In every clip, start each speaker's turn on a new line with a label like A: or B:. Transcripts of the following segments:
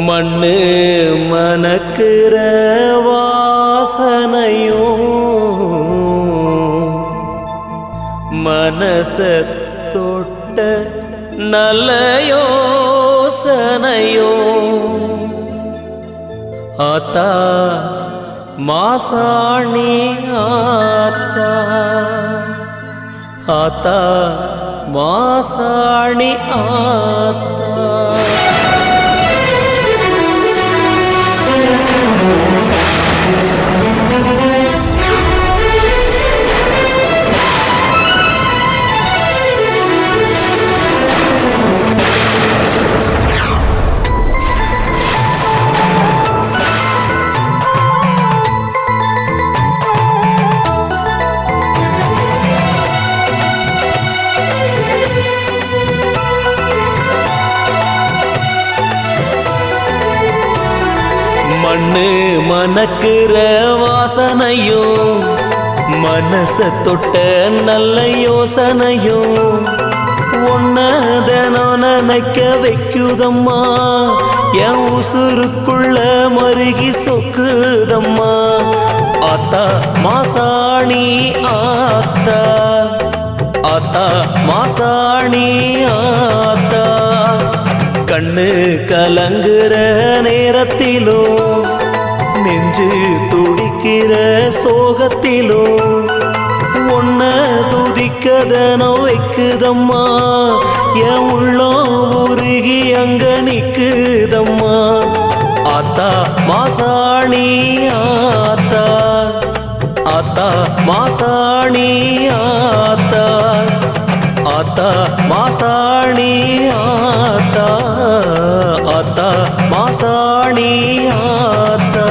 A: மண்ணு மணக்கிற வாசனையும் மனச தொட்ட நல்ல யோசனையும் ஆத்தா மாசாணி ஆத்தா ஆத்தா மாசாணி ஆத்தா மண்ணு மணக்கிற வாசனையும் மனச தொட்ட நல்ல யோசனையும் ஒன்னதனோ நினைக்க வைக்குதம்மா என் உசுருக்குள்ள மருகி சொக்குதம்மா ஆத்தா மாசாணி ஆத்தா ஆத்தா மாசாணி ஆத்தா கண்ணு கலங்குற நேரத்திலும் நெஞ்சு துடிக்கிற சோகத்திலும் ஒன்ன துதிக்கதனோ வைக்குதம்மா என் உள்ளம் உருகி அங்க நிக்குதம்மா ஆத்தா மாசாணி ஆத்தா ஆத்தா மாசாணி ஆத்தா ஆத்தா மாசாணி ஆத்தா ஆத்தா மாசாணி ஆத்தா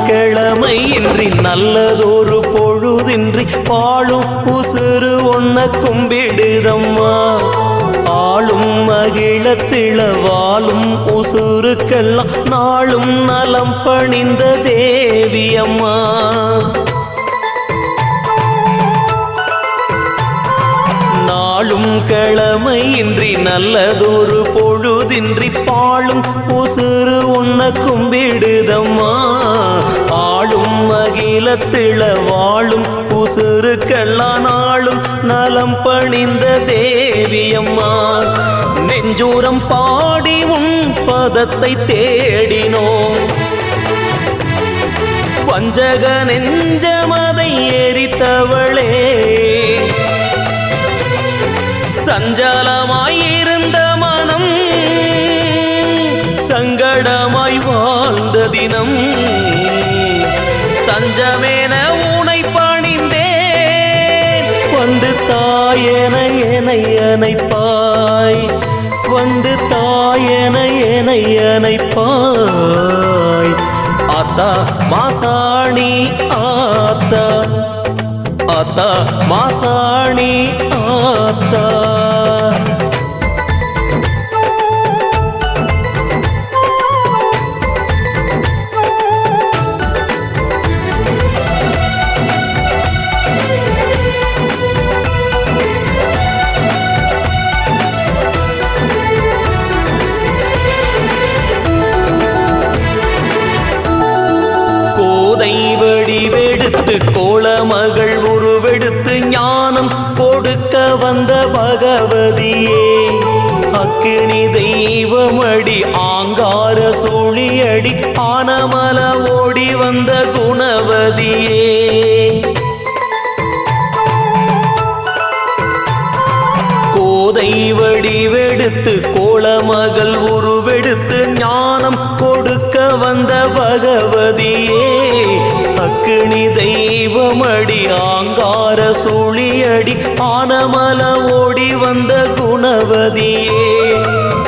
A: கிழமையின்றி நல்லதொரு பொழுதின்றி பாழும் உசுறு ஒன்ன கும்பிடுதம்மா ஆளும் மகிழத்திள வாழும் உசுருக்கெல்லாம் நாளும் நலம் பணிந்த தேவியம்மா நாளும் கிழமையின்றி நல்லதொரு பொழுதின்றி பாழும் உசுறு ஒன்ன கும்பிடுதம்மா ஆளும் மகிழத்திள வாழும் உசுருக்கெல்லாம் நாளும் நலம் பணிந்த தேவியம்மா நெஞ்சூரம் பாடி உன் பதத்தை தேடினோம் வஞ்சக நெஞ்சமதை எரித்தவளே சஞ்சலமாயிருந்த மனம் சங்கடமாய் வாழ்ந்த தினம் தஞ்சமேன உனை பணிந்தேன் வந்து தாயென என்னை அணைப்பாய் வந்து தாயென என்னை அணைப்பாய் ஆத்தா மாசாணி ஆத்தா ஆத்தா மாசாணி ஆத்தா வடிவெடுத்து கோலமகள் உருவெடுத்து ஞானம் கொடுக்க வந்த பகவதியே அக்கினி தெய்வமடி ஆங்கார சூழியடி ஆனமல ஓடி வந்த குணவதியே கோதை வடிவெடுத்து கோலமகள் உருவெடுத்து ஞானம் கொடுக்க வந்த பகவதியே அக்கினி தெய்வமடி ஆங்கார சூழியடி ஆனமல ஓடி வந்த குணவதியே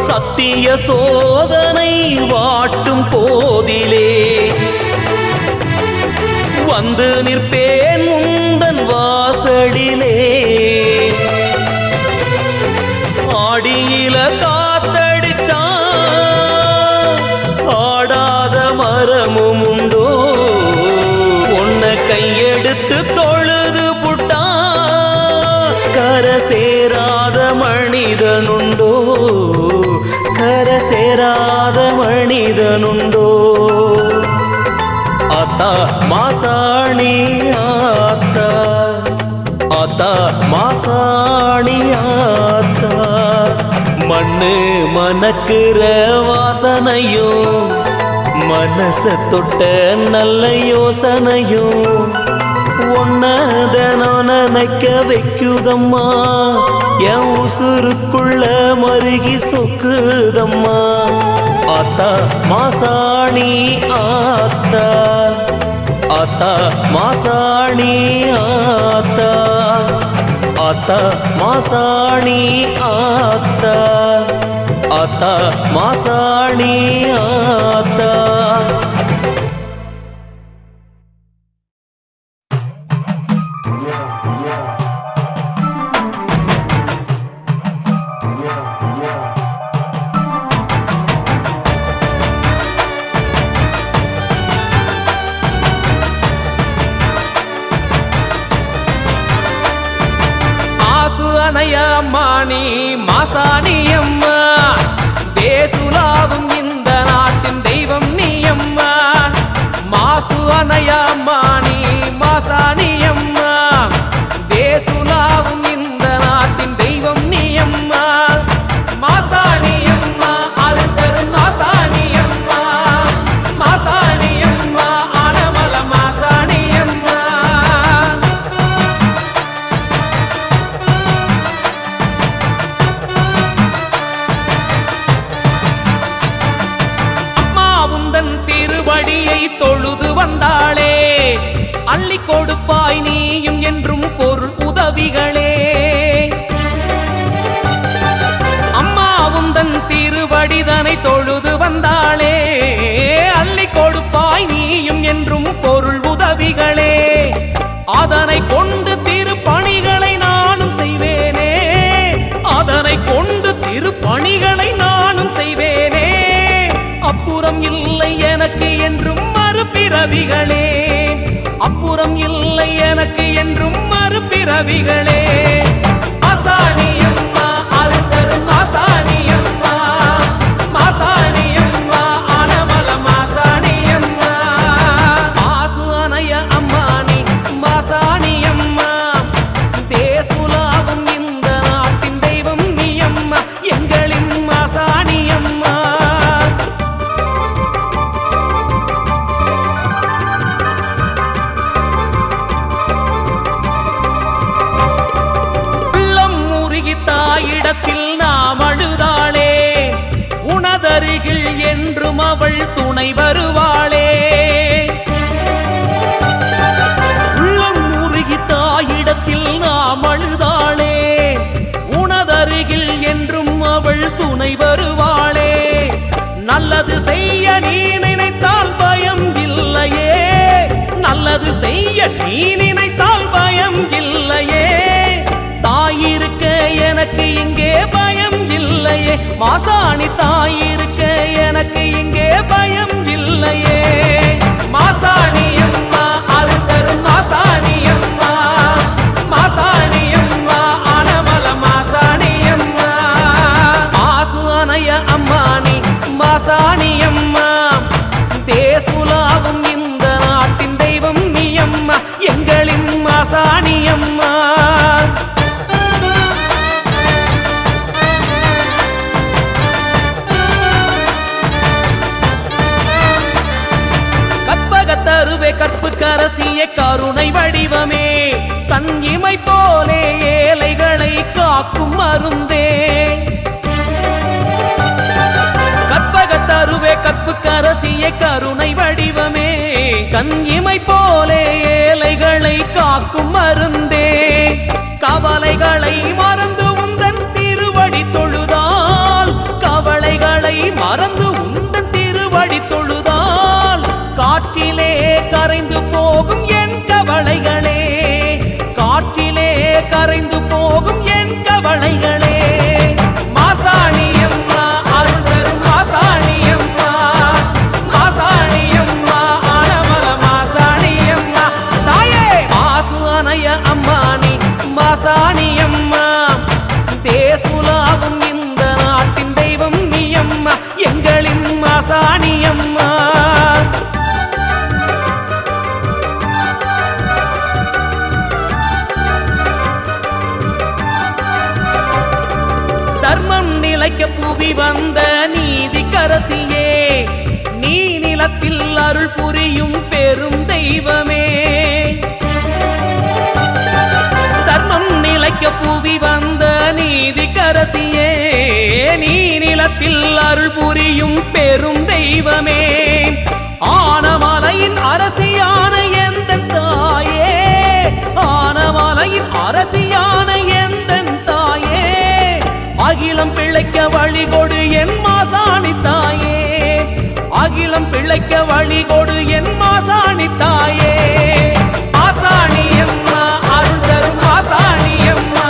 A: சத்திய சோதனை வாட்டும் போதிலே வந்து நிற்பேன் முந்தன் வாசலிலே. ஆடியில காத்தடிச்சா ஆடாத மரமும் உண்டோ, உன்னை கையெடுத்து தொழுது புட்டா கரை சேராத மனிதனுண்டோ, கரை சேராத மனிதனுண்டோ. ஆத்தா மாசாணி ஆத்தா, ஆத்தா மாசாணி ஆத்தா. மண்ணு மணக்கிற வாசனையும் மனச தொட்ட நல்ல யோசனையும் ஒன்னதன நினைக்க வைக்குதம்மா. என் உசுருக்குள்ள மருகி சொக்குதம்மா. ஆத்தா மாசாணி ஆத்தா, ஆத்தா மாசாணி ஆத்தா, ஆத்தா மாசாணி ஆத்தா, ஆத்தா மாசாணி ஆத்தா.
B: அம்மா நீ மாசாணி அம்மா, தேசுலாவும் இந்த நாட்டின் தெய்வம் நீ அம்மா. மாசு அணையா அம்மா நீ மாசாணி அம்மா, தேசுலாவும் இந்த நாட்டின் தெய்வம் நீ அம்மா. மாசாணி அம்மா அருந்தரும் மாசாணி அம்மா, மாசாணி அம்மா ஆனமல மாசாணி அம்மா. திருவடியை தொழுது வந்தாளே, அள்ளி கொடுப்பாய் நீயும் என்றும் பொருள் உதவிகளே. அம்மா உந்தன் திருவடிதனை தொழுது வந்தாளே, அள்ளி கொடுப்பாய் நீயும் என்றும் பொருள் உதவிகளே. அதனை கொண்டு திருப்பணிகளை நானும் செய்வேனே, அதனை கொண்டு திருப்பணிகளை நானும் செய்வேனே. அப்புறம் இல்லை எனக்கு என்றும் மறுபிறவிகளே, அப்புறம் இல்லை எனக்கு என்றும் மறுபிறவிகளே. மாசாணி அம்மா அருந்தரும் மாசாணி அம்மா, மாசாணி அம்மா ஆனமல மாசாணி அம்மா. மாசு அணைய அம்மா நீ மாசாணி அம்மா, தேசுலாவும் இந்த நாட்டின் தெய்வம் நீ அம்மா, எங்களின் மாசாணி அம்மா. தாயிடத்தில் நாம் அழுதாளே, உனதருகில் என்றும் அவள் துணை வருவாளே. உள்ளம் உருகி தாயிடத்தில் நாம் அழுதாளே, உனதருகில் என்றும் அவள் துணை வருவாளே. நல்லது செய்ய நீ நினைத்தால் பயம் இல்லையே, நல்லது செய்ய நீ நினைத்தால் பயம் இல்லையே. தாயிருக்க எனக்கு இங்கே பயம் இல்லையே, மாசாணி தாயிருக்க எனக்கு இங்கே பயம் இல்லையே. மாசாணி அம்மா அருந்தரும் மாசாணி அம்மா, மாசாணி அம்மா ஆனமல மாசாணி அம்மா. மாசு அணைய அம்மா நீ மாசாணி அம்மா, தேசுலாவும் இந்த நாட்டின் தெய்வம் நீ அம்மா, எங்களின் மாசாணி அம்மா. தருவே கற்பு கரசிய கருணை வடிவமே, தன் இமை போலே ஏழைகளை காக்கும் மருந்தே. கற்பக தருவே கற்பு கரசிய கருணை வடிவமே, கண் இமை போலே ஏழைகளை காக்கும் மருந்தே. கவலைகளை மறந்து உந்தன் திருவடி தொழுதால் கவலை மறந்து உந்தன் திருவடி தொழுதால் காற்றிலே கரைந்து போகும் என் கவலைகளே, காற்றிலே கரைந்து போகும் என் கவலைகளே. மாசாணியம்மா அருள் தரும் மாசாணியம்மா, மாசாணியம்மா ஆனமல மாசாணியம்மா தாயே. மாசு அணைய அம்மானி மாசாணியம்மா, தேசுலாவும் இந்த நாட்டின் தெய்வம் நீயம்மா, எங்களின் மாசாணியம்மா. தர்மம் நிலைக்க புவி வந்த நீதி கரசியே, நீ நிலத்தில் அருள் புரியும் பெரும் தெய்வமே. தர்மம் நிலைக்க புவி வந்த நீதி கரசியே, நீ நிலத்தில் அருள் புரியும் பெரும் தெய்வமே. ஆனமலையின் அரசியான எந்தன் தாயே, ஆனமலையின் அரசியான எந்தன் தாயே, அகிலம் பிழைக்க வழிகொடு என் மாசாணி தாயே, அகிலம் பிழைக்க வழிகொடு என் மாசாணி தாயே. மாசாணியம்மா அருள் தரும் மாசாணியம்மா,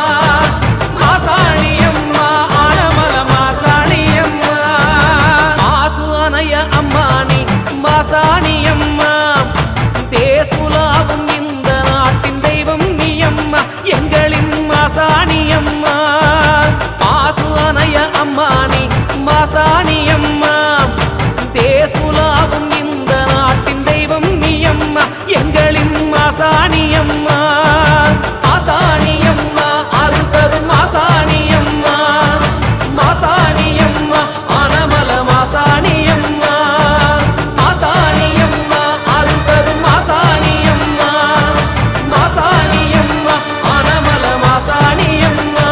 B: மாசாணியம்மா ஆனமல மாசாணியம்மா. மாசு அணைய அம்மானி மாசாணியம்மா, தேசுலாவும் இந்த நாட்டின் தெய்வம் நீயம்மா, எங்களின் மாசாணியம்மா. மாசு அணைய அம்மானி மாசாணியம்மா, தேசுலாவும் இந்த நாட்டின் தெய்வம் நீயம்மா, எங்களின் மாசாணியம்மா. மாசாணியம்மா அருள் தரும் மாசாணியம்மா, மாசாணியம்மா ஆனமல மாசாணியம்மா, மாசாணியம்மா அருள் தரும் மாசாணியம்மா, மாசாணியம்மா ஆனமல மாசாணியம்மா.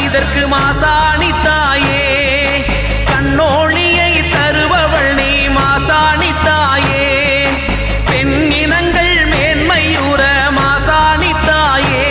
B: இதற்கு மாசாணி தாயே, கண்ணோழியை தருபவள் நீ மாசாணி தாயே, பெண்ணினங்கள் மேன்மையுற மாசாணி தாயே,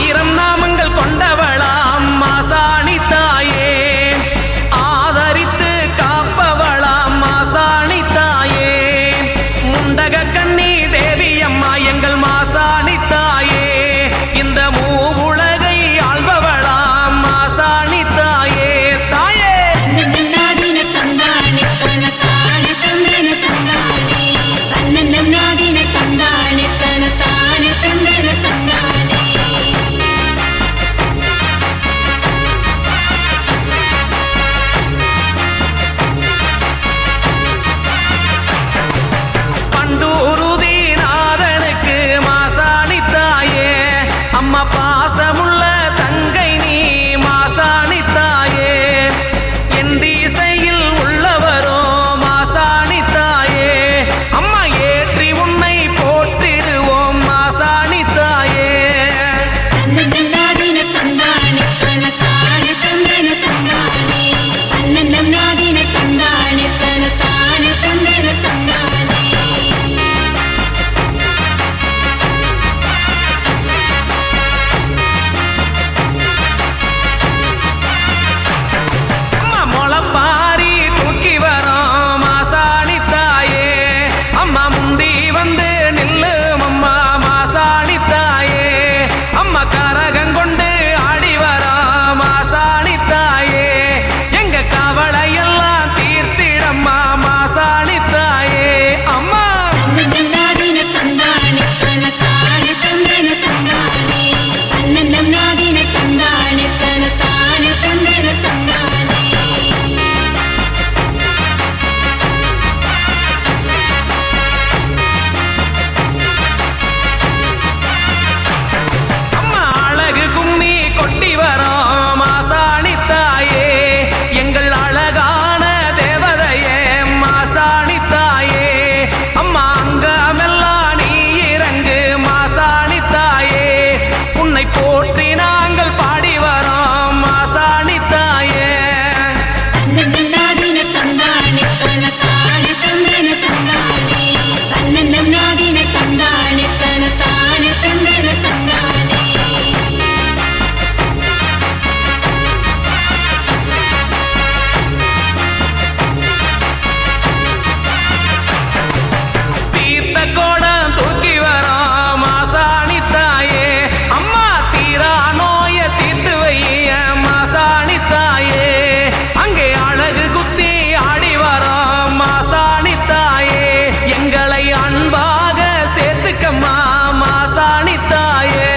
B: ஆயிரம் நாமங்கள் கொண்டவளாம் மாசாணி தாயே, ஆதரித்து காப்பவளாம் மாசாணி தாயே, முண்டக கண்ணி தேவி அம்மா எங்கள் மாசாணி தாயே, இந்த மூவுலகை ஆள்பவளாம் மாசாணி தாயே. தாயே பண்டூருதிநாதனுக்கு மாசாணி தாயே, அம்மா பாசமுள்ள தங்கை நீ மாசாணி தாயே, என் திசையில் உள்ளவரோ மாசாணி தாயே, அம்மா ஏற்றி உன்னை போற்றிடுவோம் மாசாணி தாயே. அம்மா முளப்பாரி தூக்கி வரோம் மாசாணி தாயே, அம்மா முந்தி வந்து நில்லும் அம்மா மாசாணி தாயே, அம்மா கரகங்கொண்டு ஆடி வரோம் மாசாணி தாயே, எங்க கவலையெல்லாம் தீர்த்திடம்மா மாசாணி தாயே. அம்மா அம்மா அழகு கும்மி கொட்டி வரோம் மாசாணி தாயே, எங்கள் அழகான தேவதையே மாசாணி தாயே, அம்மா அங்கமெல்லாம் நீ இறங்கு மாசாணி தாயே, உன்னை போற்றி நாங்கள் பாடி வரோம் மாசாணி தாயே. தீர்த்த கோடம் தூக்கி வரோம் மாசாணி தாயே, அம்மா தீரா நோய தீர்த்து வைய மாசாணி தாயே, அங்கே அழகு குத்தி ஆடி வரோம் மாசாணி தாயே, எங்களை அன்பாக சேர்த்துக்கம்மா மாசாணி தாயே.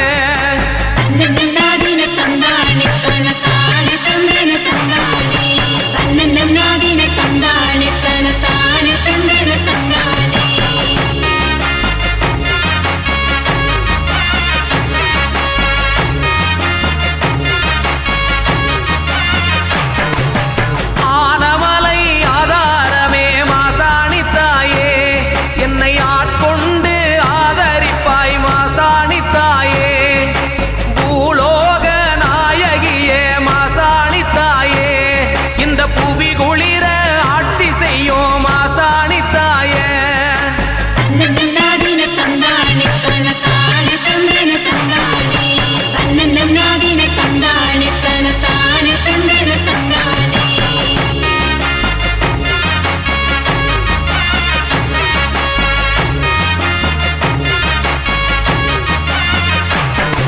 B: ஆனமலை ஆதாரமே மாசாணி தாயே, என்னை ஆட்கொண்டு ஆதரிப்பாய் மாசாணி தாயே, பூலோக நாயகியே மாசாணி தாயே, இந்த புவி குளிர ஆட்சி செய்யும் மாசாணி தாயே.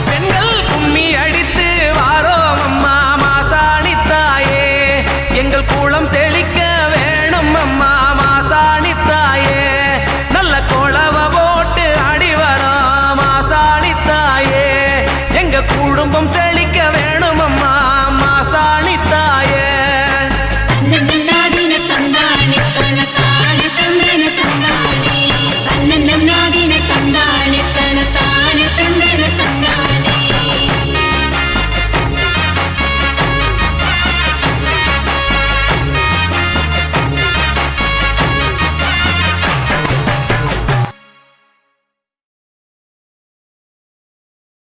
B: பெண்கள் கும்மி அடித்து வாரோம் அம்மா மாசாணி தாயே, எங்கள் குளம் செழிக்க வேணும் அம்மா மாசாணி தாயே, நல்ல கொளவ போட்டு ஆடி வரோம் மாசாணி தாயே, எங்க குடும்பம் செழி